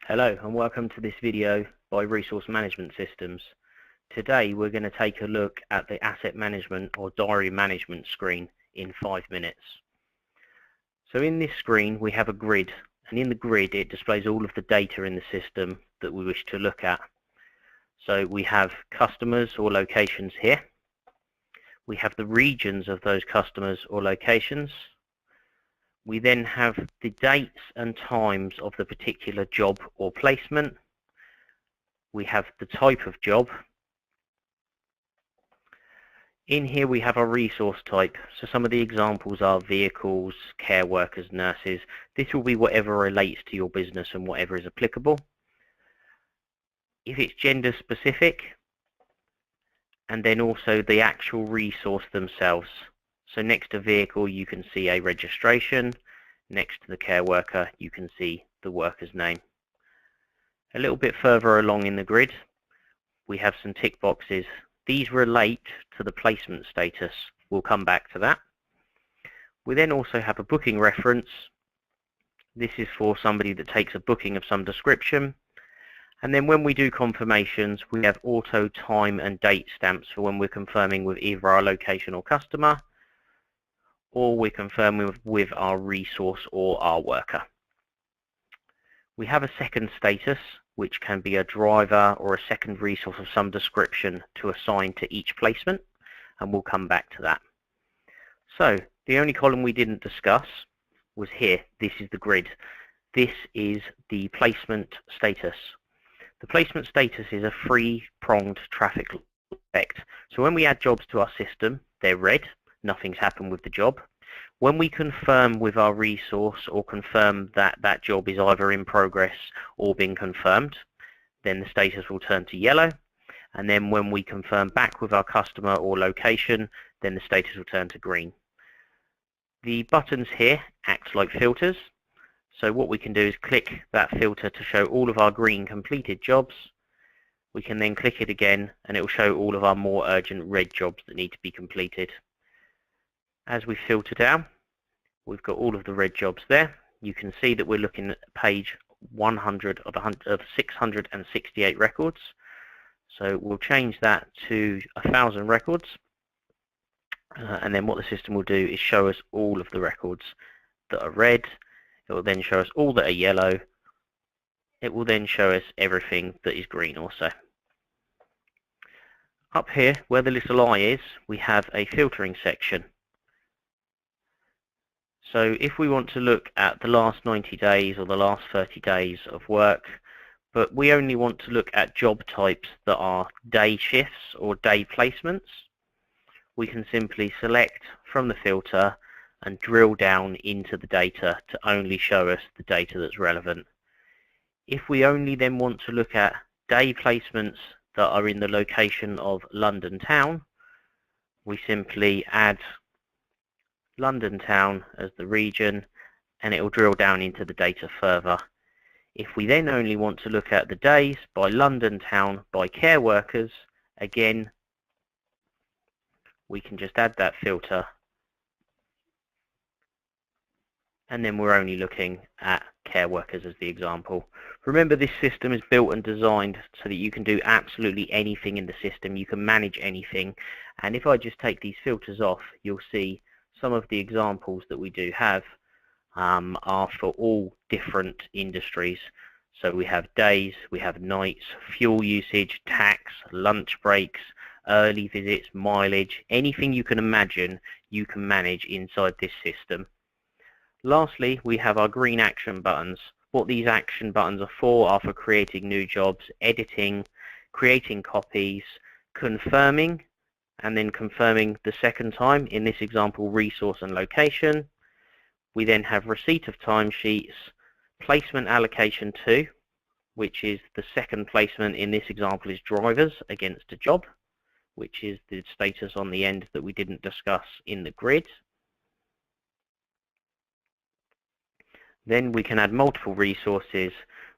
Hello and welcome to this video by Resource Management Systems. Today we're going to take a look at the asset management or diary management screen in 5 minutes. So in this screen we have a grid, and in the grid it displays all of the data in the system that we wish to look at. So we have customers or locations here. We have the regions of those customers or locations. We then have the dates and times of the particular job or placement. We have the type of job. In here we have our resource type. So some of the examples are vehicles, care workers, nurses. This will be whatever relates to your business and whatever is applicable. If it's gender specific, and then also the actual resource themselves. So next to vehicle you can see a registration, next to the care worker you can see the worker's name. A little bit further along in the grid we have some tick boxes. These relate to the placement status. We'll come back to that. We then also have a booking reference. This is for somebody that takes a booking of some description. And then when we do confirmations, we have auto time and date stamps for when we're confirming with either our location or customer, or we're confirming with our resource or our worker. We have a second status, which can be a driver or a second resource of some description to assign to each placement, and we'll come back to that. So the only column we didn't discuss was here. This is the grid. This is the placement status. The placement status is a three-pronged traffic effect. So when we add jobs to our system, they're red, nothing's happened with the job. When we confirm with our resource or confirm that that job is either in progress or been confirmed, then the status will turn to yellow. And then when we confirm back with our customer or location, then the status will turn to green. The buttons here act like filters. So what we can do is click that filter to show all of our green completed jobs. We can then click it again and it will show all of our more urgent red jobs that need to be completed. As we filter down, we've got all of the red jobs there. You can see that we're looking at page 100 of 668 records. So we'll change that to 1,000 records. And then what the system will do is show us all of the records that are red. It will then show us all that are yellow. It will then show us everything that is green also. Up here, where the little eye is, we have a filtering section. So if we want to look at the last 90 days or the last 30 days of work, but we only want to look at job types that are day shifts or day placements, we can simply select from the filter and drill down into the data to only show us the data that's relevant. If we only then want to look at day placements that are in the location of London Town, we simply add London Town as the region and it will drill down into the data further. If we then only want to look at the days by London Town by care workers, again we can just add that filter, and then we're only looking at care workers as the example. Remember, this system is built and designed so that you can do absolutely anything in the system. You can manage anything. And if I just take these filters off, you'll see some of the examples that we do have are for all different industries. So we have days, we have nights, fuel usage, tax, lunch breaks, early visits, mileage, anything you can imagine you can manage inside this system. Lastly, we have our green action buttons. What these action buttons are for creating new jobs, editing, creating copies, confirming, and then confirming the second time, in this example resource and location. We then have receipt of timesheets, placement allocation to, which is the second placement in this example is drivers against a job, which is the status on the end that we didn't discuss in the grid. Then we can add multiple resources,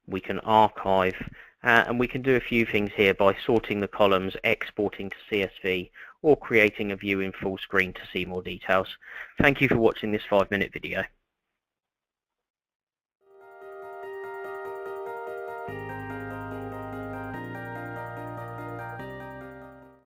we can archive, and we can do a few things here by sorting the columns, exporting to CSV, or creating a view in full screen to see more details. Thank you for watching this 5-minute video.